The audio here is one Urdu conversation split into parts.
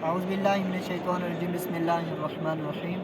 اعوذ باللہ من الشیطان الرجیم بسم اللہ الرحمن الرحیم۔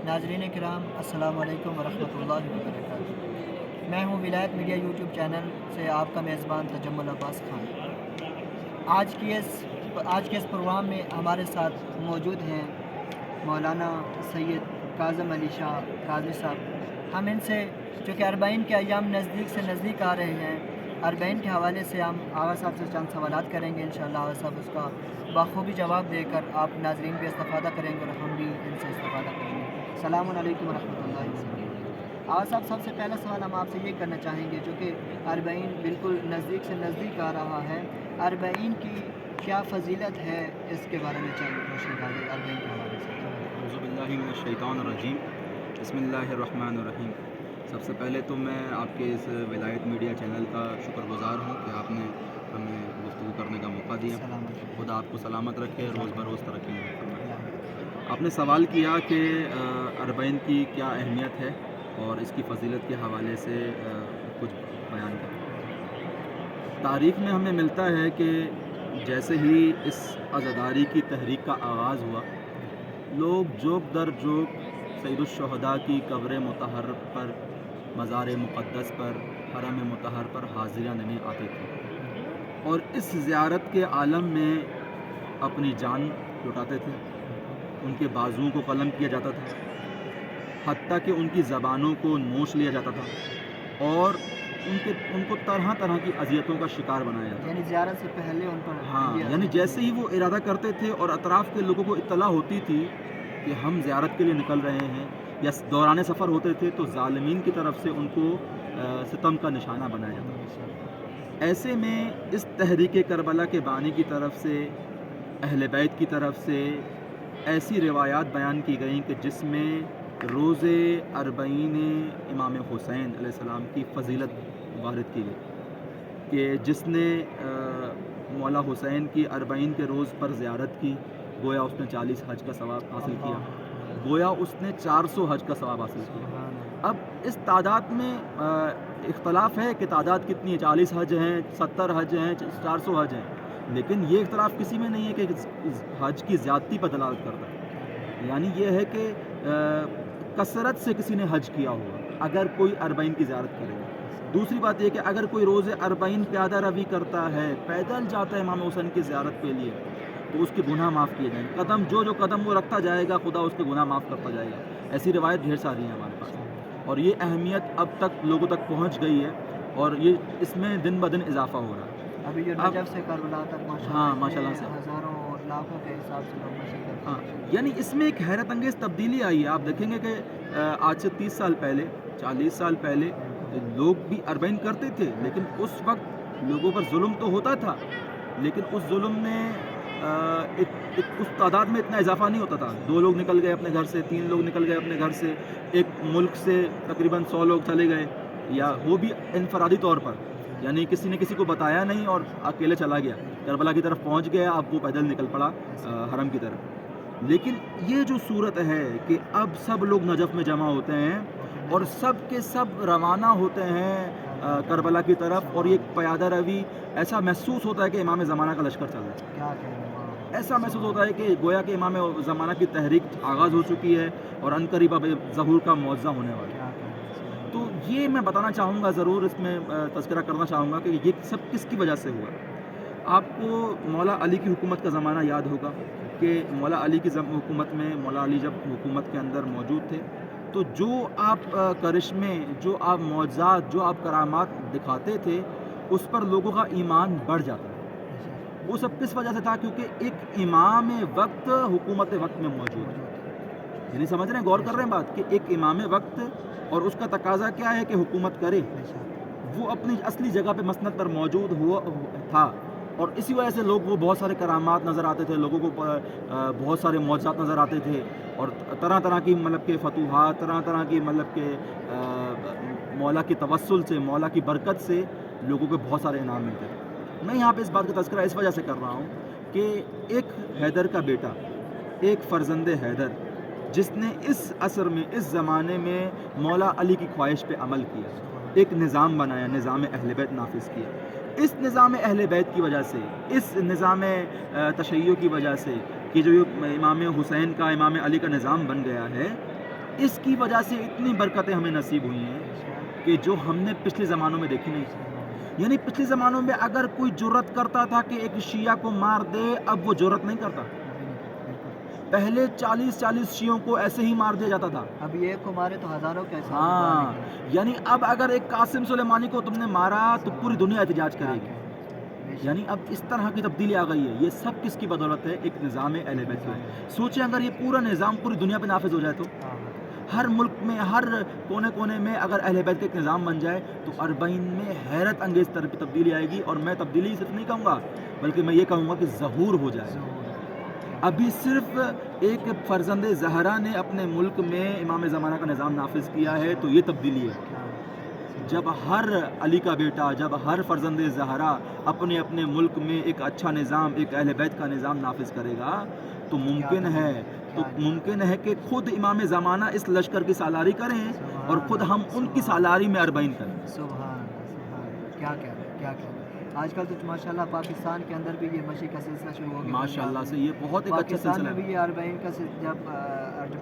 ناظرین کرام السلام علیکم ورحمۃ اللہ وبرکاتہ۔ میں ہوں ولایت میڈیا یوٹیوب چینل سے آپ کا میزبان تجمل عباس خان۔ آج کے اس پروگرام میں ہمارے ساتھ موجود ہیں مولانا سید کاظم علی شاہ قاضی صاحب۔ ہم ان سے چونکہ اربعین کے ایام نزدیک سے نزدیک آ رہے ہیں، اربعین کے حوالے سے ہم آغا صاحب سے چند سوالات کریں گے۔ انشاءاللہ آغا صاحب اس کا بخوبی جواب دے کر آپ ناظرین بھی استفادہ کریں گے اور ہم بھی ان سے استفادہ کریں گے۔ السلام علیکم ورحمۃ اللہ وبرکاتہ۔ آغا صاحب، سب سے پہلا سوال ہم آپ سے یہ کرنا چاہیں گے، چونکہ اربعین بالکل نزدیک سے نزدیک آ رہا ہے، اربعین کی کیا فضیلت ہے، اس کے بارے میں چند روشنی ڈالیں اربعین کے حوالے سے۔ اعوذ باللہ من الشیطان الرجیم، بسم اللہ الرحمن الرحیم۔ سب سے پہلے تو میں آپ کے اس ولایت میڈیا چینل کا شکر گزار ہوں کہ آپ نے ہمیں گفتگو کرنے کا موقع دیا۔ خدا آپ کو سلامت رکھے، روز بروز ترقی میں فرمائے۔ آپ نے سوال کیا کہ اربعین کی کیا اہمیت ہے اور اس کی فضیلت کے حوالے سے کچھ بیان کریں۔ تاریخ میں ہمیں ملتا ہے کہ جیسے ہی اس عزاداری کی تحریک کا آغاز ہوا، لوگ جوک در جوک سید الشہداء کی قبر مطہر پر، مزار مقدس پر، حرم مطہر پر حاضریاں دینے آتے تھے اور اس زیارت کے عالم میں اپنی جان لٹاتے تھے۔ ان کے بازوؤں کو قلم کیا جاتا تھا، حتیٰ کہ ان کی زبانوں کو نوچ لیا جاتا تھا اور ان کو طرح طرح کی اذیتوں کا شکار بنایا جاتا تھا۔ یعنی زیارت سے پہلے ان پر یعنی جیسے ہی وہ ارادہ کرتے تھے اور اطراف کے لوگوں کو اطلاع ہوتی تھی کہ ہم زیارت کے لیے نکل رہے ہیں یا دوران سفر ہوتے تھے، تو ظالمین کی طرف سے ان کو ستم کا نشانہ بنایا جاتا تھا۔ ایسے میں اس تحریک کربلا کے بانی کی طرف سے، اہل بیت کی طرف سے ایسی روایات بیان کی گئیں کہ جس میں روز اربعین امام حسین علیہ السلام کی فضیلت وارد کی گئی کہ جس نے مولا حسین کی اربعین کے روز پر زیارت کی، گویا اس نے 40 حج کا ثواب حاصل کیا، گویا اس نے 400 حج کا ثواب حاصل کیا۔ اب اس تعداد میں اختلاف ہے کہ تعداد کتنی ہے، 40 حج ہیں، 70 حج ہیں، 400 حج ہیں، لیکن یہ اختلاف کسی میں نہیں ہے کہ حج کی زیادتی پر دلالت کرتا ہے۔ یعنی یہ ہے کہ کثرت سے کسی نے حج کیا ہوا اگر کوئی اربعین کی زیارت کرے گا۔ دوسری بات یہ کہ اگر کوئی روز اربعین پیادہ روی کرتا ہے، پیدل جاتا ہے امام حسین کی زیارت کے لیے، تو اس کے گناہ معاف کیے جائیں گے۔ جو قدم وہ رکھتا جائے گا، خدا اس کے گناہ معاف کرتا جائے گا۔ ایسی روایت ڈھیر ساری ہیں ہمارے پاس اور یہ اہمیت اب تک لوگوں تک پہنچ گئی ہے اور یہ اس میں دن بدن اضافہ ہو رہا ہے۔ ابھی جو نجف سے کربلا تک ماشاءاللہ سے ہزاروں اور لاکھوں کے حساب سے لوگ مشہور کرتے ہیں۔ یعنی اس میں ایک حیرت انگیز تبدیلی آئی ہے۔ آپ دیکھیں گے کہ آج سے 30 سال پہلے، 40 سال پہلے لوگ بھی اربعین کرتے تھے، لیکن اس وقت لوگوں پر ظلم تو ہوتا تھا، لیکن اس ظلم میں اس تعداد میں اتنا اضافہ نہیں ہوتا تھا۔ 2 لوگ نکل گئے اپنے گھر سے، 3 لوگ نکل گئے اپنے گھر سے، ایک ملک سے تقریباً 100 لوگ چلے گئے، یا وہ بھی انفرادی طور پر، یعنی کسی نے کسی کو بتایا نہیں اور اکیلے چلا گیا، کربلا کی طرف پہنچ گیا، اب وہ پیدل نکل پڑا حرم کی طرف۔ لیکن یہ جو صورت ہے کہ اب سب لوگ نجف میں جمع ہوتے ہیں اور سب کے سب روانہ ہوتے ہیں کربلا کی طرف، اور یہ پیادہ روی ایسا محسوس ہوتا ہے کہ امام زمانہ کا لشکر چل رہا ہے۔ ایسا محسوس ہوتا ہے کہ گویا کہ امام زمانہ کی تحریک آغاز ہو چکی ہے اور عنقریب اب ظہور کا معجزہ ہونے والا ہے۔ تو یہ میں بتانا چاہوں گا، ضرور اس میں تذکرہ کرنا چاہوں گا کہ یہ سب کس کی وجہ سے ہوا۔ آپ کو مولا علی کی حکومت کا زمانہ یاد ہوگا کہ مولا علی کی حکومت میں، مولا علی جب حکومت کے اندر موجود تھے، تو جو آپ کرشمے، جو آپ معجزات، جو آپ کرامات دکھاتے تھے، اس پر لوگوں کا ایمان بڑھ جاتا تھا۔ وہ سب کس وجہ سے تھا؟ کیونکہ ایک امام وقت حکومت وقت میں موجود ہے۔ یعنی سمجھ رہے ہیں، غور کر رہے ہیں بات، کہ ایک امام وقت اور اس کا تقاضا کیا ہے کہ حکومت کرے، وہ اپنی اصلی جگہ پہ مسند پر موجود تھا، اور اسی وجہ سے لوگ وہ بہت سارے کرامات نظر آتے تھے، لوگوں کو بہت سارے معجزات نظر آتے تھے، اور طرح طرح کی مطلب کہ فتوحات، طرح طرح کی مطلب کہ مولا کی توسل سے، مولا کی برکت سے لوگوں کو بہت سارے انعام ملتے تھے۔ میں یہاں پہ اس بات کا تذکرہ اس وجہ سے کر رہا ہوں کہ ایک حیدر کا بیٹا، ایک فرزند حیدر، جس نے اس عصر میں، اس زمانے میں مولا علی کی خواہش پہ عمل کیا، ایک نظام بنایا، نظام اہل بیت نافذ کیا۔ اس نظام اہل بیت کی وجہ سے، اس نظام تشیع کی وجہ سے، کہ جو امام حسین کا امام علی کا نظام بن گیا ہے، اس کی وجہ سے اتنی برکتیں ہمیں نصیب ہوئی ہیں کہ جو ہم نے پچھلے زمانوں میں دیکھی نہیں تھی۔ یعنی پچھلے زمانوں میں اگر کوئی جرت کرتا تھا کہ ایک شیعہ کو مار دے، اب وہ جرت نہیں کرتا۔ پہلے 40 شیعوں کو ایسے ہی مار دیا جاتا تھا۔ ابھی ایک کو مارے تو ہزاروں کے حساب ہاں، یعنی اب اگر ایک قاسم سلیمانی کو تم نے مارا تو پوری دنیا احتجاج کرے گی۔ یعنی اب اس طرح کی تبدیلی آ گئی ہے۔ یہ سب کس کی بدولت ہے؟ ایک نظام اہل بیت کا۔ سوچیں اگر یہ پورا نظام پوری دنیا پہ نافذ ہو جائے تو ہر ملک میں، ہر کونے کونے میں اگر اہل بیت کا ایک نظام بن جائے تو اربعین میں حیرت انگیز تبدیلی آئے گی۔ اور میں تبدیلی صرف نہیں کہوں گا بلکہ میں یہ کہوں گا کہ ظہور ہو جائے۔ ابھی صرف ایک فرزند زہرا نے اپنے ملک میں امام زمانہ کا نظام نافذ کیا ہے تو یہ تبدیلی ہے۔ جب ہر علی کا بیٹا، جب ہر فرزند زہرا اپنے اپنے ملک میں ایک اچھا نظام، ایک اہل بیت کا نظام نافذ کرے گا تو ممکن ہے کہ خود امام زمانہ اس لشکر کی سالاری کریں اور خود ہم ان کی سالاری میں اربعین کریں۔ سبحان کیا آج کل تو ماشاءاللہ پاکستان کے اندر بھی یہ مشی کا سلسلہ شروع ہو گیا۔ ماشاءاللہ سے یہ بہت ایک اچھا پاکستان سلسلہ میں ہے۔ بھی یہ اربعین کا جب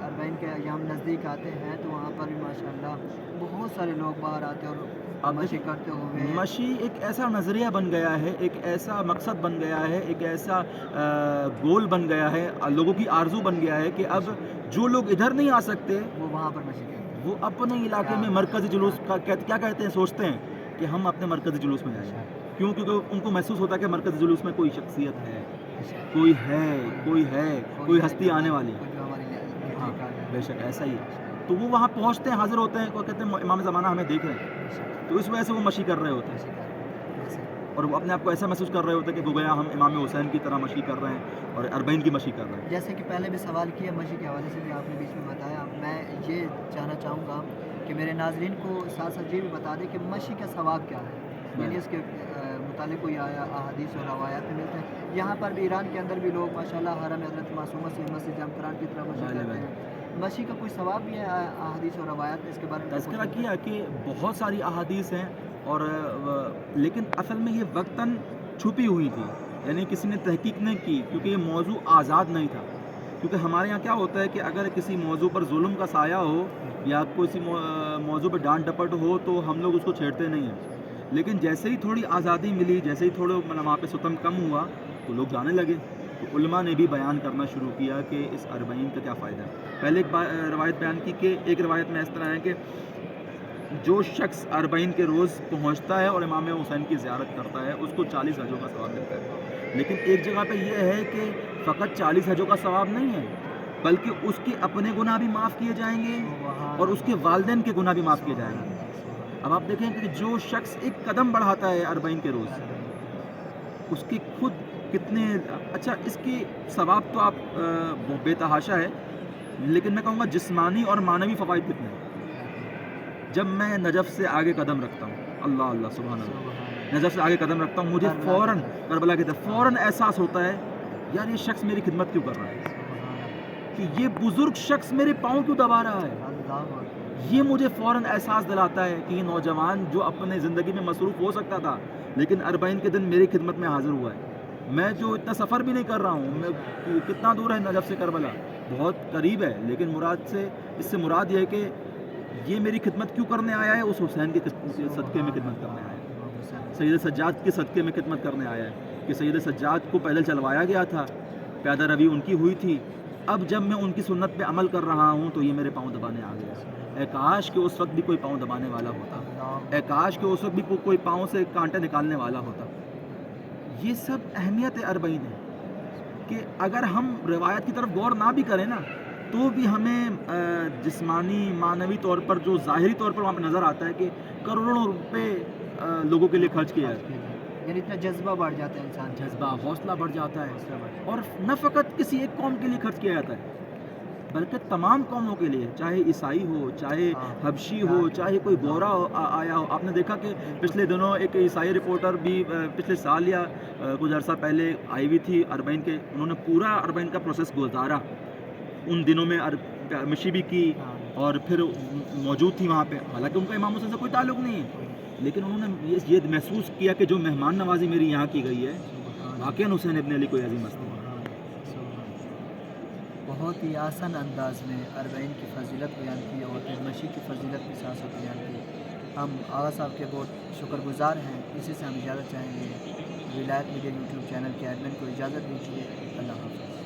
اربعین کے ایام نزدیک آتے ہیں تو وہاں پر بھی ماشاءاللہ بہت سارے لوگ باہر آتے اور مشی کرتے ہوئے۔ مشی ایک ایسا نظریہ بن گیا ہے، ایک ایسا مقصد بن گیا ہے، ایک ایسا گول بن گیا ہے، لوگوں کی آرزو بن گیا ہے کہ اب جو لوگ ادھر نہیں آ سکتے وہ وہاں پر مشی کرتے ہیں۔ وہ اپنے علاقے میں مرکزی جلوس کا کیا کہتے ہیں، سوچتے ہیں کہ ہم اپنے مرکزی جلوس میں جائیں۔ کیوں؟ کیونکہ ان کو محسوس ہوتا ہے کہ مرکزی جلوس میں کوئی شخصیت ہے، کوئی ہستی آنے والی ہے۔ ہاں بے شک ایسا ہی ہے۔ تو وہ وہاں پہنچتے ہیں، حاضر ہوتے ہیں، وہ کہتے ہیں امام زمانہ ہمیں دیکھ رہے ہیں، تو اس وجہ سے وہ مشی کر رہے ہوتے ہیں اور وہ اپنے آپ کو ایسا محسوس کر رہے ہوتے ہیں کہ گویا ہم امام حسین کی طرح مشی کر رہے ہیں اور اربعین کی مشی کر رہے ہیں۔ جیسے کہ پہلے بھی سوال کیا مشی کے حوالے سے بھی آپ نے بیچ میں بتایا، میں یہ جاننا چاہوں گا کہ میرے ناظرین کو ساتھ ساتھ یہ بھی بتا دیں کہ مشی کا ثواب کیا ہے، یعنی اس کے متعلق کوئی احادیث اور روایات میں ملتے ہیں۔ یہاں پر بھی ایران کے اندر بھی لوگ ماشاءاللہ حرم حضرت معصومہ سے مسجد جام کران کی طرف مشی کرتے ہیں۔ مشی کا کوئی ثواب بھی ہے احادیث اور روایات میں اس کے بارے میں تذکرہ کیا کہ بہت ساری احادیث ہیں اور لیکن اصل میں یہ وقتاً چھپی ہوئی تھی، یعنی کسی نے تحقیق نہیں کی کیونکہ یہ موضوع آزاد نہیں تھا۔ کیونکہ ہمارے یہاں کیا ہوتا ہے کہ اگر کسی موضوع پر ظلم کا سایہ ہو یا کسی موضوع پر ڈانٹ ڈپٹ ہو تو ہم لوگ اس کو چھیڑتے نہیں ہیں، لیکن جیسے ہی تھوڑی آزادی ملی، جیسے ہی تھوڑا وہاں پہ ستم کم ہوا تو لوگ جانے لگے، تو علماء نے بھی بیان کرنا شروع کیا کہ اس اربعین کا کیا فائدہ ہے۔ پہلے ایک روایت بیان کی کہ ایک روایت میں اس طرح ہے کہ جو شخص اربعین کے روز پہنچتا ہے اور امام حسین کی زیارت کرتا ہے اس کو 40 حجوں کا ثواب ملتا ہے۔ لیکن ایک جگہ پہ یہ ہے کہ فقط 40 حجوں کا ثواب نہیں ہے بلکہ اس کے اپنے گناہ بھی معاف کیے جائیں گے اور اس کے والدین کے گناہ بھی معاف کیے جائیں گے۔ اب آپ دیکھیں کہ جو شخص ایک قدم بڑھاتا ہے اربعین کے روز، اس کی خود کتنے اچھا، اس کی ثواب تو آپ بے تحاشا ہے، لیکن میں کہوں گا جسمانی اور معنوی فوائد کتنے ہیں۔ جب میں نجف سے آگے قدم رکھتا ہوں، اللہ اللہ سبحان اللہ، نجف سے آگے قدم رکھتا ہوں، مجھے فوراً کربلا کی طرف فوراً احساس ہوتا ہے یار یہ شخص میری خدمت کیوں کر رہا ہے، کہ یہ بزرگ شخص میرے پاؤں کیوں دبا رہا ہے۔ یہ مجھے فوراً احساس دلاتا ہے کہ یہ نوجوان جو اپنے زندگی میں مصروف ہو سکتا تھا لیکن اربعین کے دن میری خدمت میں حاضر ہوا ہے۔ میں جو اتنا سفر بھی نہیں کر رہا ہوں، میں کتنا دور ہے نجف سے کربلا، بہت قریب ہے، لیکن اس سے مراد یہ ہے کہ یہ میری خدمت کیوں کرنے آیا ہے، اس حسین کے صدقے میں خدمت کرنے آیا ہے، سید سجاد کے صدقے میں خدمت کرنے آیا ہے کہ سید سجاد کو پیدل چلوایا گیا تھا، پیادہ روی ان کی ہوئی تھی، اب جب میں ان کی سنت پہ عمل کر رہا ہوں تو یہ میرے پاؤں دبانے آ گیا۔ اے کاش کہ اس وقت بھی کوئی پاؤں دبانے والا ہوتا، اے کاش کہ اس وقت بھی کوئی پاؤں سے کانٹے نکالنے والا ہوتا۔ یہ سب اہمیت اربعین ہے کہ اگر ہم روایت کی طرف غور نہ بھی کریں نا تو بھی ہمیں جسمانی معنوی طور پر جو ظاہری طور پر وہاں پہ نظر آتا ہے کہ کروڑوں روپے لوگوں کے لیے خرچ کیا ہے، یعنی اتنا جذبہ بڑھ جاتا ہے انسان، جذبہ حوصلہ بڑھ جاتا ہے، اور نہ فقط کسی ایک قوم کے لیے خرچ کیا جاتا ہے بلکہ تمام قوموں کے لیے، چاہے عیسائی ہو، چاہے حبشی ہو، چاہے کوئی گورا آیا ہو۔ آپ نے دیکھا کہ پچھلے دنوں ایک عیسائی رپورٹر بھی پچھلے سال یا کچھ عرصہ پہلے آئی ہوئی تھی اربعین کے، انہوں نے پورا اربعین کا پروسیس گزارا، ان دنوں میں مشی بھی کی اور پھر موجود تھی وہاں پہ، حالانکہ ان کا امام حسین سے کوئی تعلق نہیں ہے، لیکن انہوں نے یہ محسوس کیا کہ جو مہمان نوازی میری یہاں کی گئی ہے واقعاً حسین ابن علی کوئی عظیم ہستی ہے۔ بہت ہی آسان انداز میں اربعین کی فضیلت بیان کی اور پھر مشی کی فضیلت کے ساتھ ساتھ بیان کی۔ ہم آغا صاحب کے بہت شکر گزار ہیں، اسی سے ہم اجازت چاہیں گے۔ ولایت میڈیا یوٹیوب چینل کے ایڈمن کو اجازت دیجیے۔ اللہ حافظ۔